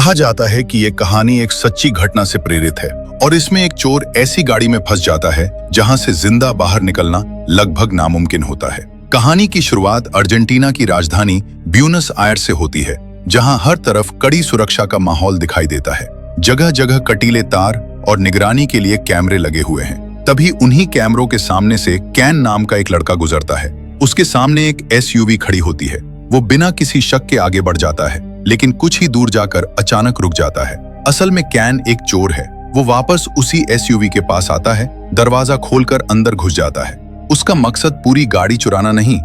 कहा जाता है कि ये कहानी एक सच्ची घटना से प्रेरित है और इसमें एक चोर ऐसी गाड़ी में फंस जाता है जहां से जिंदा बाहर निकलना लगभग नामुमकिन होता है। कहानी की शुरुआत अर्जेंटीना की राजधानी ब्यूनस आयर्स से होती है, जहां हर तरफ कड़ी सुरक्षा का माहौल दिखाई देता है। जगह जगह कटीले तार और निगरानी के लिए कैमरे लगे हुए हैं। तभी उन्हीं कैमरों के सामने से कैन नाम का एक लड़का गुजरता है। उसके सामने एक एसयूवी खड़ी होती है। वो बिना किसी शक के आगे बढ़ जाता है, लेकिन कुछ ही दूर जाकर अचानक रुक जाता है। असल में कैन एक चोर है। वो वापस उसी एसयूवी के पास आता है, दरवाजा खोलकर अंदर घुस जाता है। उसका मकसद पूरी गाड़ी चुराना नहीं,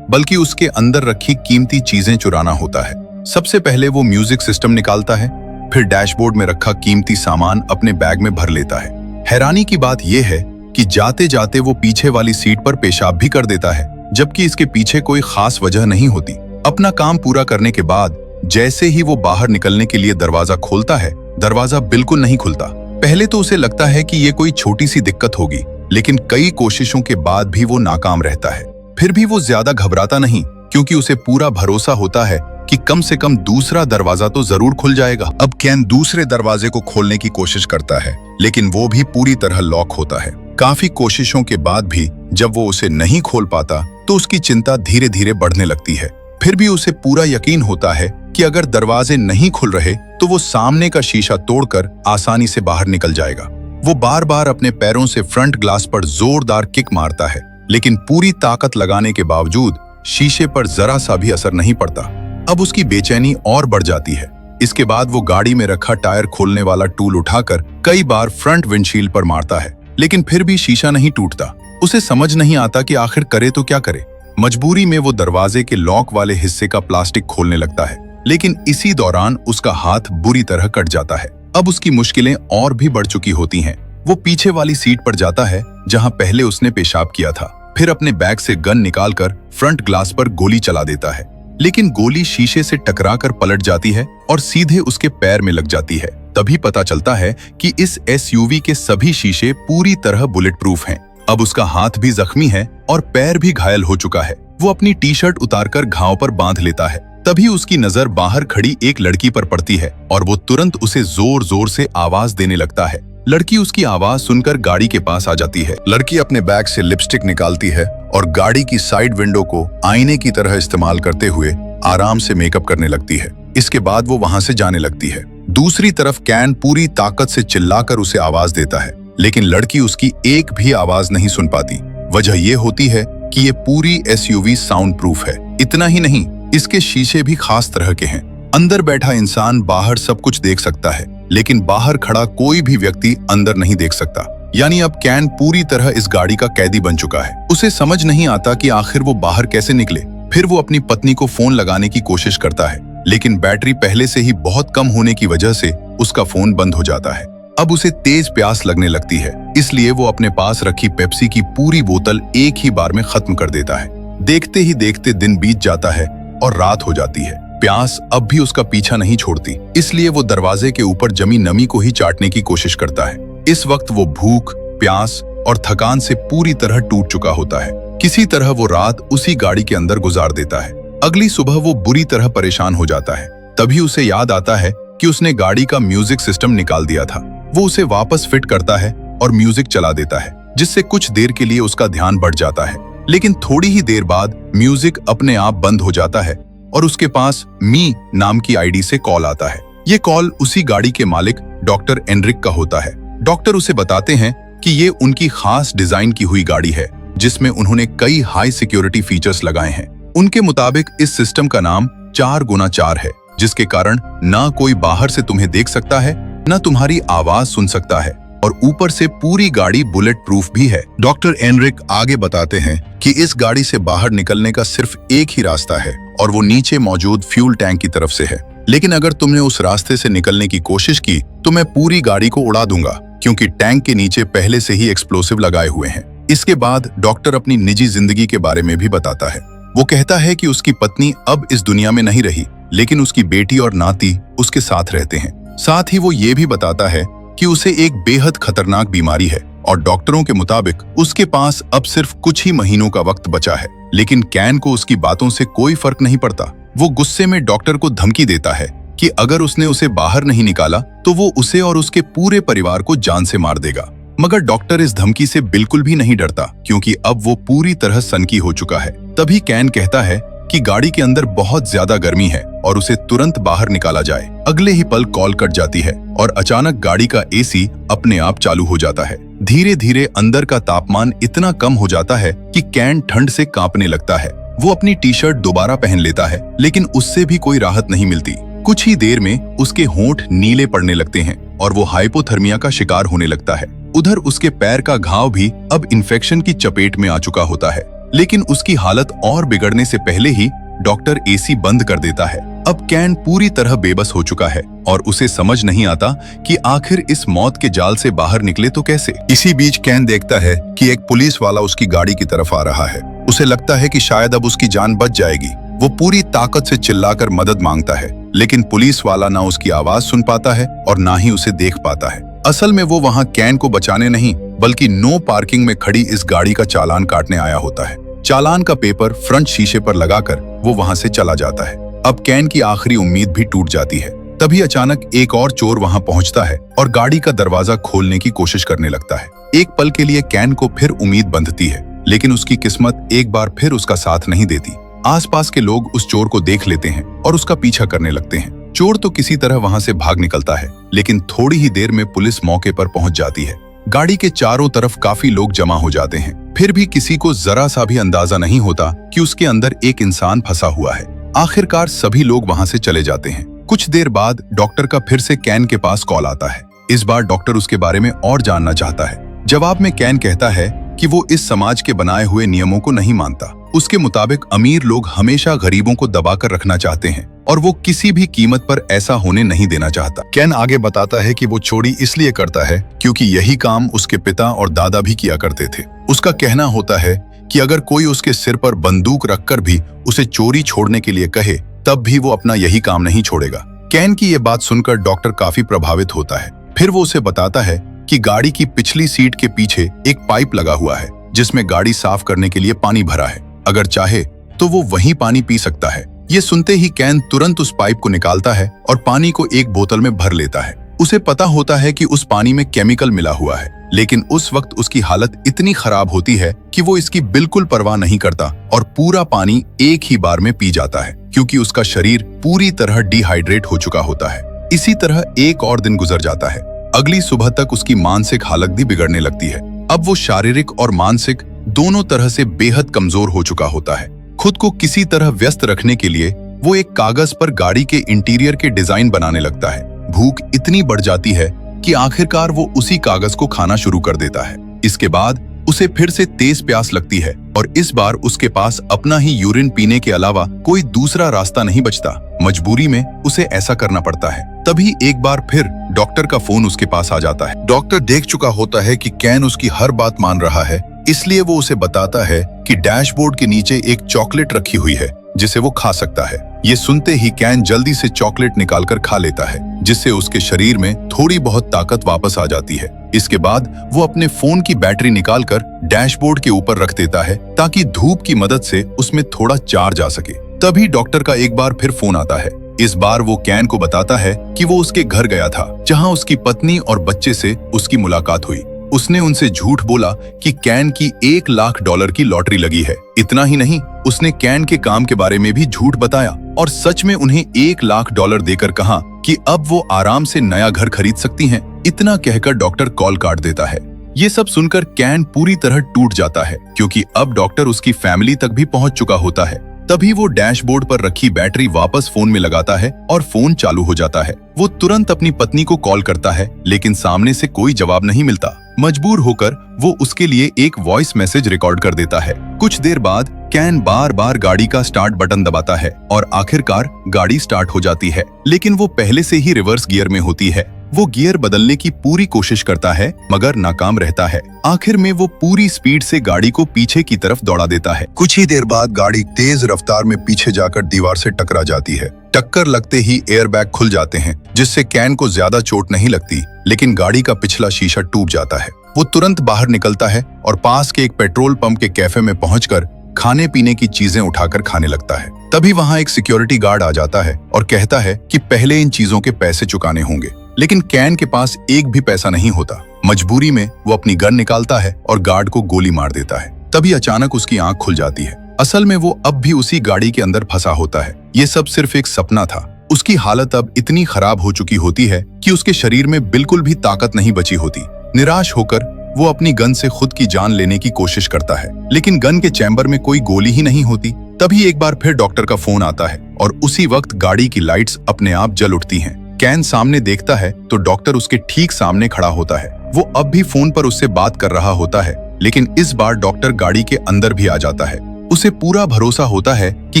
बल्कि उसके अंदर रखी कीमती चीजें चुराना होता है। सबसे पहले वो म्यूजिक सिस्टम निकालता है, फिर डैशबोर्ड में रखा कीमती सामान अपने बैग में भर लेता है। हैरानी की बात यह है कि जाते जाते वो पीछे वाली सीट पर पेशाब भी कर देता है, जबकि इसके पीछे कोई खास वजह नहीं होती। अपना काम पूरा करने के बाद जैसे ही वो बाहर निकलने के लिए दरवाजा खोलता है, दरवाजा बिल्कुल नहीं खुलता। पहले तो उसे लगता है कि ये कोई छोटी सी दिक्कत होगी, लेकिन कई कोशिशों के बाद भी वो नाकाम रहता है। फिर भी वो ज्यादा घबराता नहीं, क्योंकि उसे पूरा भरोसा होता है कि कम से कम दूसरा दरवाजा तो जरूर खुल जाएगा। अब कैन दूसरे दरवाजे को खोलने की कोशिश करता है, लेकिन वो भी पूरी तरह लॉक होता है। काफी कोशिशों के बाद भी जब वो उसे नहीं खोल पाता, तो उसकी चिंता धीरे धीरे बढ़ने लगती है। फिर भी उसे पूरा यकीन होता है कि अगर दरवाजे नहीं खुल रहे तो वो सामने का शीशा तोड़कर आसानी से बाहर निकल जाएगा। वो बार बार अपने पैरों से फ्रंट ग्लास पर जोरदार किक मारता है, लेकिन पूरी ताकत लगाने के बावजूद शीशे पर जरा सा भी असर नहीं पड़ता। अब उसकी बेचैनी और बढ़ जाती है। इसके बाद वो गाड़ी में रखा टायर खोलने वाला टूल उठाकर कई बार फ्रंट विंडशील्ड पर मारता है, लेकिन फिर भी शीशा नहीं टूटता। उसे समझ नहीं आता कि आखिर करे तो क्या करे। मजबूरी में वो दरवाजे के लॉक वाले हिस्से का प्लास्टिक खोलने लगता है, लेकिन इसी दौरान उसका हाथ बुरी तरह कट जाता है। अब उसकी मुश्किलें और भी बढ़ चुकी होती हैं। वो पीछे वाली सीट पर जाता है जहां पहले उसने पेशाब किया था, फिर अपने बैग से गन निकालकर फ्रंट ग्लास पर गोली चला देता है, लेकिन गोली शीशे से टकराकर पलट जाती है और सीधे उसके पैर में लग जाती है। तभी पता चलता है कि इस एसयूवी के सभी शीशे पूरी तरह बुलेट प्रूफ हैं। अब उसका हाथ भी जख्मी है और पैर भी घायल हो चुका है। वो अपनी टी शर्ट उतारकर घाव पर बांध लेता है। तभी उसकी नजर बाहर खड़ी एक लड़की पर पड़ती है और वो तुरंत उसे जोर जोर से आवाज देने लगता है। लड़की उसकी आवाज सुनकर गाड़ी के पास आ जाती है। लड़की अपने बैग से लिपस्टिक निकालती है और गाड़ी की साइड विंडो को आईने की तरह इस्तेमाल करते हुए आराम से मेकअप करने लगती है। इसके बाद वो वहां से जाने लगती है। दूसरी तरफ कैन पूरी ताकत से चिल्लाकर उसे आवाज देता है, लेकिन लड़की उसकी एक भी आवाज नहीं सुन पाती। वजह ये होती है कि ये पूरी एसयूवी साउंड प्रूफ है। इतना ही नहीं, इसके शीशे भी खास तरह के हैं। अंदर बैठा इंसान बाहर सब कुछ देख सकता है, लेकिन बाहर खड़ा कोई भी व्यक्ति अंदर नहीं देख सकता। यानी अब कैन पूरी तरह इस गाड़ी का कैदी बन चुका है। उसे समझ नहीं आता कि आखिर वो बाहर कैसे निकले। फिर वो अपनी पत्नी को फोन लगाने की कोशिश करता है, लेकिन बैटरी पहले से ही बहुत कम होने की वजह से उसका फोन बंद हो जाता है। अब उसे तेज प्यास लगने लगती है, इसलिए वो अपने पास रखी पेप्सी की पूरी बोतल एक ही बार में खत्म कर देता है। देखते ही देखते दिन बीत जाता है और रात हो जाती है। प्यास अब भी उसका पीछा नहीं छोड़ती, इसलिए वो दरवाजे के ऊपर जमी नमी को ही चाटने की कोशिश करता है। इस वक्त वो भूख, प्यास और थकान से पूरी तरह टूट चुका होता है। किसी तरह वो रात उसी गाड़ी के अंदर गुजार देता है। अगली सुबह वो बुरी तरह परेशान हो जाता है। तभी उसे याद आता है कि उसने गाड़ी का म्यूजिक सिस्टम निकाल दिया था। वो उसे वापस फिट करता है और म्यूजिक चला देता है, जिससे कुछ देर के लिए उसका ध्यान बढ़ जाता है। लेकिन थोड़ी ही देर बाद म्यूजिक अपने आप बंद हो जाता है और उसके पास मी नाम की आईडी से कॉल आता है। ये कॉल उसी गाड़ी के मालिक डॉक्टर एनरिक का होता है। डॉक्टर उसे बताते हैं कि ये उनकी खास डिजाइन की हुई गाड़ी है, जिसमें उन्होंने कई हाई सिक्योरिटी फीचर्स लगाए हैं। उनके मुताबिक इस सिस्टम का नाम 4x4 है, जिसके कारण ना कोई बाहर से तुम्हें देख सकता है, न तुम्हारी आवाज सुन सकता है, और ऊपर से पूरी गाड़ी बुलेट प्रूफ भी है। डॉक्टर एनरिक आगे बताते हैं कि इस गाड़ी से बाहर निकलने का सिर्फ एक ही रास्ता है, और वो नीचे मौजूद फ्यूल टैंक की तरफ से है। लेकिन अगर तुमने उस रास्ते से निकलने की कोशिश की तो मैं पूरी गाड़ी को उड़ा दूंगा, क्योंकि टैंक के नीचे पहले से ही एक्सप्लोसिव लगाए हुए हैं। इसके बाद डॉक्टर अपनी निजी जिंदगी के बारे में भी बताता है। वो कहता है कि उसकी पत्नी अब इस दुनिया में नहीं रही, लेकिन उसकी बेटी और नाती उसके साथ रहते हैं। साथ ही वो ये भी बताता है कि उसे एक बेहद खतरनाक बीमारी है और डॉक्टरों के मुताबिक उसके पास अब सिर्फ कुछ ही महीनों का वक्त बचा है। लेकिन कैन को उसकी बातों से कोई फर्क नहीं पड़ता। वो गुस्से में डॉक्टर को धमकी देता है कि अगर उसने उसे बाहर नहीं निकाला तो वो उसे और उसके पूरे परिवार को जान से मार देगा। मगर डॉक्टर इस धमकी से बिल्कुल भी नहीं डरता, क्योंकि अब वो पूरी तरह सनकी हो चुका है। तभी कैन कहता है कि गाड़ी के अंदर बहुत ज्यादा गर्मी है और उसे तुरंत बाहर निकाला जाए। अगले ही पल कॉल कट जाती है और अचानक गाड़ी का एसी अपने आप चालू हो जाता है। धीरे धीरे अंदर का तापमान इतना कम हो जाता है कि कैन ठंड से कांपने लगता है। वो अपनी टी शर्ट दोबारा पहन लेता है, लेकिन उससे भी कोई राहत नहीं मिलती। कुछ ही देर में उसके होंठ नीले पड़ने लगते हैं और वो हाइपोथर्मिया का शिकार होने लगता है। उधर उसके पैर का घाव भी अब इन्फेक्शन की चपेट में आ चुका होता है, लेकिन उसकी हालत और बिगड़ने से पहले ही डॉक्टर एसी बंद कर देता है। अब कैन पूरी तरह बेबस हो चुका है और उसे समझ नहीं आता कि आखिर इस मौत के जाल से बाहर निकले तो कैसे। इसी बीच कैन देखता है कि एक पुलिस वाला उसकी गाड़ी की तरफ आ रहा है। उसे लगता है कि शायद अब उसकी जान बच जाएगी। वो पूरी ताकत से चिल्लाकर मदद मांगता है, लेकिन पुलिस वाला ना उसकी आवाज सुन पाता है और ना ही उसे देख पाता है। असल में वो वहां कैन को बचाने नहीं, बल्कि नो पार्किंग में खड़ी इस गाड़ी का चालान काटने आया होता है। चालान का पेपर फ्रंट शीशे पर लगाकर वो वहां से चला जाता है। अब कैन की आखिरी उम्मीद भी टूट जाती है। तभी अचानक एक और चोर वहां पहुंचता है और गाड़ी का दरवाजा खोलने की कोशिश करने लगता है। एक पल के लिए कैन को फिर उम्मीद बंधती है, लेकिन उसकी किस्मत एक बार फिर उसका साथ नहीं देती। आसपास के लोग उस चोर को देख लेते हैं और उसका पीछा करने लगते हैं। चोर तो किसी तरह वहां से भाग निकलता है, लेकिन थोड़ी ही देर में पुलिस मौके पर पहुंच जाती है। गाड़ी के चारों तरफ काफी लोग जमा हो जाते हैं। फिर भी किसी को जरा सा भी अंदाजा नहीं होता कि उसके अंदर एक इंसान फंसा हुआ है। आखिरकार सभी लोग वहां से चले जाते हैं। कुछ देर बाद डॉक्टर का फिर से कैन के पास कॉल आता है। इस बार डॉक्टर उसके बारे में और जानना चाहता है। जवाब में कैन कहता है कि वो इस समाज के बनाए हुए नियमों को नहीं मानता। उसके मुताबिक अमीर लोग हमेशा गरीबों को दबाकर रखना चाहते हैं और वो किसी भी कीमत पर ऐसा होने नहीं देना चाहता। कैन आगे बताता है कि वो चोरी इसलिए करता है क्योंकि यही काम उसके पिता और दादा भी किया करते थे। उसका कहना होता है कि अगर कोई उसके सिर पर बंदूक रखकर भी उसे चोरी छोड़ने के लिए कहे, तब भी वो अपना यही काम नहीं छोड़ेगा। कैन की ये बात सुनकर डॉक्टर काफी प्रभावित होता है। फिर वो उसे बताता है कि गाड़ी की पिछली सीट के पीछे एक पाइप लगा हुआ है, जिसमें गाड़ी साफ करने के लिए पानी भरा है। अगर चाहे तो वो वहीं पानी पी सकता है। ये सुनते ही कैन तुरंत उस पाइप को निकालता है और पानी को एक बोतल में भर लेता है। उसे पता होता है कि उस पानी में केमिकल मिला हुआ है, लेकिन उस वक्त उसकी हालत इतनी खराब होती है कि वो इसकी बिल्कुल परवाह नहीं करता और पूरा पानी एक ही बार में पी जाता है, क्योंकि उसका शरीर पूरी तरह डिहाइड्रेट हो चुका होता है। इसी तरह एक और दिन गुजर जाता है। अगली सुबह तक उसकी मानसिक हालत भी बिगड़ने लगती है। अब वो शारीरिक और मानसिक दोनों तरह से बेहद कमजोर हो चुका होता है। खुद को किसी तरह व्यस्त रखने के लिए वो एक कागज पर गाड़ी के इंटीरियर के डिजाइन बनाने लगता है। भूख इतनी बढ़ जाती है कि आखिरकार वो उसी कागज को खाना शुरू कर देता है। इसके बाद उसे फिर से तेज प्यास लगती है और इस बार उसके पास अपना ही यूरिन पीने के अलावा कोई दूसरा रास्ता नहीं बचता। मजबूरी में उसे ऐसा करना पड़ता है। तभी एक बार फिर डॉक्टर का फोन उसके पास आ जाता है। डॉक्टर देख चुका होता है कि कैन उसकी हर बात मान रहा है, इसलिए वो उसे बताता है कि डैशबोर्ड के नीचे एक चॉकलेट रखी हुई है जिसे वो खा सकता है। ये सुनते ही कैन जल्दी से चॉकलेट निकालकर खा लेता है, जिससे उसके शरीर में थोड़ी बहुत ताकत वापस आ जाती है। इसके बाद वो अपने फोन की बैटरी निकालकर डैशबोर्ड के ऊपर रख देता है ताकि धूप की मदद से उसमें थोड़ा चार्ज आ सके। तभी डॉक्टर का एक बार फिर फोन आता है। इस बार वो कैन को बताता है कि वो उसके घर गया था, जहां उसकी पत्नी और बच्चे से उसकी मुलाकात हुई। उसने उनसे झूठ बोला कि कैन की $1 लाख की लॉटरी लगी है। इतना ही नहीं, उसने कैन के काम के बारे में भी झूठ बताया और सच में उन्हें $1 लाख देकर कहा कि अब वो आराम से नया घर खरीद सकती हैं। इतना कहकर डॉक्टर कॉल काट देता है। ये सब सुनकर कैन पूरी तरह टूट जाता है, क्योंकि अब डॉक्टर उसकी फैमिली तक भी पहुंच चुका होता है। तभी वो डैशबोर्ड पर रखी बैटरी वापस फोन में लगाता है और फोन चालू हो जाता है। वो तुरंत अपनी पत्नी को कॉल करता है, लेकिन सामने से कोई जवाब नहीं मिलता। मजबूर होकर वो उसके लिए एक वॉइस मैसेज रिकॉर्ड कर देता है। कुछ देर बाद कैन बार बार गाड़ी का स्टार्ट बटन दबाता है और आखिरकार गाड़ी स्टार्ट हो जाती है, लेकिन वो पहले से ही रिवर्स गियर में होती है। वो गियर बदलने की पूरी कोशिश करता है, मगर नाकाम रहता है। आखिर में वो पूरी स्पीड से गाड़ी को पीछे की तरफ दौड़ा देता है। कुछ ही देर बाद गाड़ी तेज रफ्तार में पीछे जाकर दीवार से टकरा जाती है। टक्कर लगते ही एयरबैग खुल जाते हैं, जिससे कैन को ज्यादा चोट नहीं लगती, लेकिन गाड़ी का पिछला शीशा टूट जाता है। वो तुरंत बाहर निकलता है और पास के एक पेट्रोल पंप के कैफे में पहुंचकर खाने पीने की चीजें उठाकर खाने लगता है। तभी वहां एक सिक्योरिटी गार्ड आ जाता है और कहता है कि पहले इन चीजों के पैसे चुकाने होंगे, लेकिन कैन के पास एक भी पैसा नहीं होता। मजबूरी में वो अपनी गन निकालता है और गार्ड को गोली मार देता है। तभी अचानक उसकी आंख खुल जाती है। असल में वो अब भी उसी गाड़ी के अंदर फंसा होता है। ये सब सिर्फ एक सपना था। उसकी हालत अब इतनी खराब हो चुकी होती है कि उसके शरीर में बिल्कुल भी ताकत नहीं बची होती। निराश होकर वो अपनी गन से खुद की जान लेने की कोशिश करता है, लेकिन गन के चैम्बर में कोई गोली ही नहीं होती। तभी एक बार फिर डॉक्टर का फोन आता है और उसी वक्त गाड़ी की लाइट्स अपने आप जल उठती हैं। कैन सामने देखता है तो डॉक्टर उसके ठीक सामने खड़ा होता है। वो अब भी फोन पर उससे बात कर रहा होता है, लेकिन इस बार डॉक्टर गाड़ी के अंदर भी आ जाता है। उसे पूरा भरोसा होता है कि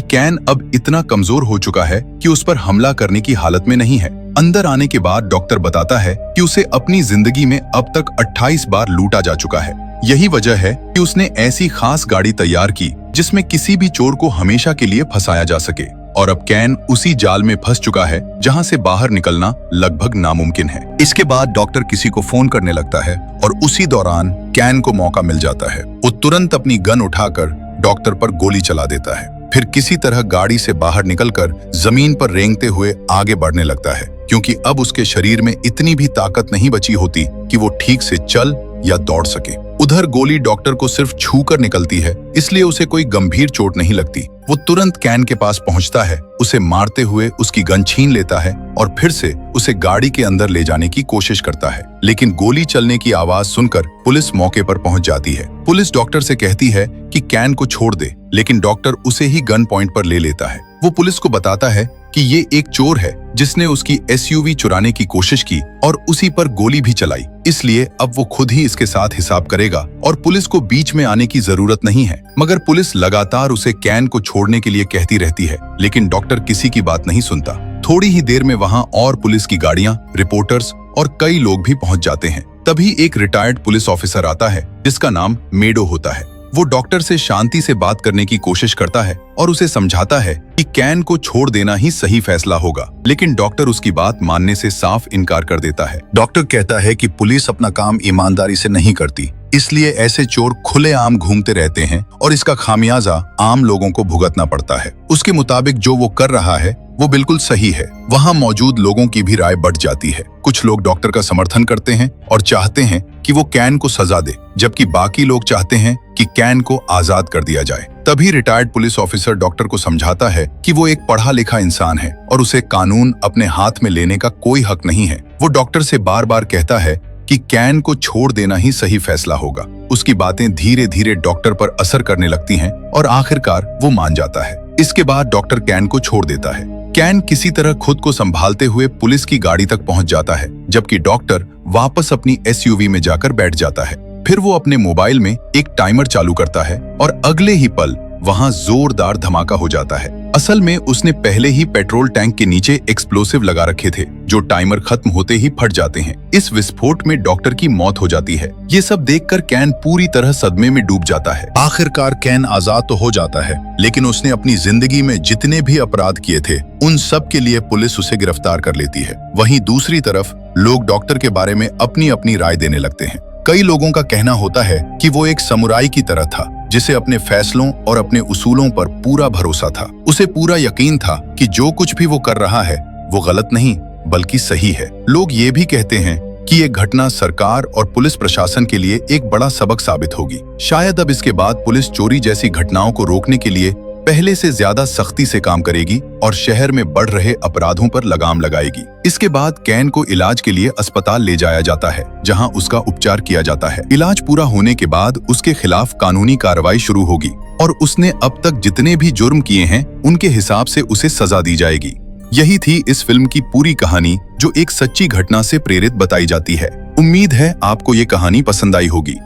कैन अब इतना कमजोर हो चुका है कि उस पर हमला करने की हालत में नहीं है। अंदर आने के बाद डॉक्टर बताता है कि उसे अपनी जिंदगी में अब तक 28 बार लूटा जा चुका है। यही वजह है कि उसने ऐसी खास गाड़ी तैयार की जिसमें किसी भी चोर को हमेशा के लिए फंसाया जा सके। और अब कैन उसी जाल में फंस चुका है जहां से बाहर निकलना लगभग नामुमकिन है। इसके बाद डॉक्टर किसी को फोन करने लगता है और उसी दौरान कैन को मौका मिल जाता है। वो तुरंत अपनी गन उठाकर डॉक्टर पर गोली चला देता है, फिर किसी तरह गाड़ी से बाहर निकलकर जमीन पर रेंगते हुए आगे बढ़ने लगता है, क्योंकि अब उसके शरीर में इतनी भी ताकत नहीं बची होती कि वो ठीक से चल या दौड़ सके। उधर गोली डॉक्टर को सिर्फ छू कर निकलती है, इसलिए उसे कोई गंभीर चोट नहीं लगती। वो तुरंत कैन के पास पहुंचता है, उसे मारते हुए उसकी गन छीन लेता है और फिर से उसे गाड़ी के अंदर ले जाने की कोशिश करता है, लेकिन गोली चलने की आवाज सुनकर पुलिस मौके पर पहुंच जाती है। पुलिस डॉक्टर से कहती है कि कैन को छोड़ दे, लेकिन डॉक्टर उसे ही गन पॉइंट पर ले लेता है। वो पुलिस को बताता है कि ये एक चोर है जिसने उसकी एसयूवी चुराने की कोशिश की और उसी पर गोली भी चलाई, इसलिए अब वो खुद ही इसके साथ हिसाब करेगा और पुलिस को बीच में आने की जरूरत नहीं है। मगर पुलिस लगातार उसे कैन को छोड़ने के लिए कहती रहती है, लेकिन डॉक्टर किसी की बात नहीं सुनता। थोड़ी ही देर में वहां और पुलिस की गाड़ियां, रिपोर्टर्स और कई लोग भी पहुंच जाते हैं। तभी एक रिटायर्ड पुलिस ऑफिसर आता है जिसका नाम मेडो होता है। वो डॉक्टर से शांति से बात करने की कोशिश करता है और उसे समझाता है कि कैन को छोड़ देना ही सही फैसला होगा, लेकिन डॉक्टर उसकी बात मानने से साफ इनकार कर देता है। डॉक्टर कहता है कि पुलिस अपना काम ईमानदारी से नहीं करती, इसलिए ऐसे चोर खुलेआम घूमते रहते हैं और इसका खामियाजा आम लोगों को भुगतना पड़ता है। उसके मुताबिक जो वो कर रहा है वो बिल्कुल सही है। वहाँ मौजूद लोगों की भी राय बढ़ जाती है। कुछ लोग डॉक्टर का समर्थन करते हैं और चाहते हैं कि वो कैन को सजा दे, जबकि बाकी लोग चाहते हैं कि कैन को आजाद कर दिया जाए। तभी रिटायर्ड पुलिस ऑफिसर डॉक्टर को समझाता है कि वो एक पढ़ा लिखा इंसान है और उसे कानून अपने हाथ में लेने का कोई हक नहीं है। वो डॉक्टर से बार बार कहता है कि कैन को छोड़ देना ही सही फैसला होगा। उसकी बातें धीरे धीरे डॉक्टर पर असर करने लगती हैं और आखिरकार वो मान जाता है। इसके बाद डॉक्टर कैन को छोड़ देता है। कैन किसी तरह खुद को संभालते हुए पुलिस की गाड़ी तक पहुंच जाता है, जबकि डॉक्टर वापस अपनी एसयूवी में जाकर बैठ जाता है। फिर वो अपने मोबाइल में एक टाइमर चालू करता है और अगले ही पल वहां जोरदार धमाका हो जाता है। असल में उसने पहले ही पेट्रोल टैंक के नीचे एक्सप्लोसिव लगा रखे थे, जो टाइमर खत्म होते ही फट जाते हैं। इस विस्फोट में डॉक्टर की मौत हो जाती है। ये सब देखकर कैन पूरी तरह सदमे में डूब जाता है। आखिरकार कैन आजाद तो हो जाता है, लेकिन उसने अपनी जिंदगी में जितने भी अपराध किए थे उन सब के लिए पुलिस उसे गिरफ्तार कर लेती है। वहीं दूसरी तरफ लोग डॉक्टर के बारे में अपनी अपनी राय देने लगते हैं। कई लोगों का कहना होता है कि वो एक समुराई की तरह था, जिसे अपने फैसलों और अपने उसूलों पर पूरा भरोसा था। उसे पूरा यकीन था कि जो कुछ भी वो कर रहा है वो गलत नहीं बल्कि सही है। लोग ये भी कहते हैं कि ये घटना सरकार और पुलिस प्रशासन के लिए एक बड़ा सबक साबित होगी। शायद अब इसके बाद पुलिस चोरी जैसी घटनाओं को रोकने के लिए पहले से ज्यादा सख्ती से काम करेगी और शहर में बढ़ रहे अपराधों पर लगाम लगाएगी। इसके बाद कैन को इलाज के लिए अस्पताल ले जाया जाता है, जहां उसका उपचार किया जाता है। इलाज पूरा होने के बाद उसके खिलाफ कानूनी कार्रवाई शुरू होगी और उसने अब तक जितने भी जुर्म किए हैं उनके हिसाब से उसे सजा दी जाएगी। यही थी इस फिल्म की पूरी कहानी, जो एक सच्ची घटना से प्रेरित बताई जाती है। उम्मीद है आपको ये कहानी पसंद आई होगी।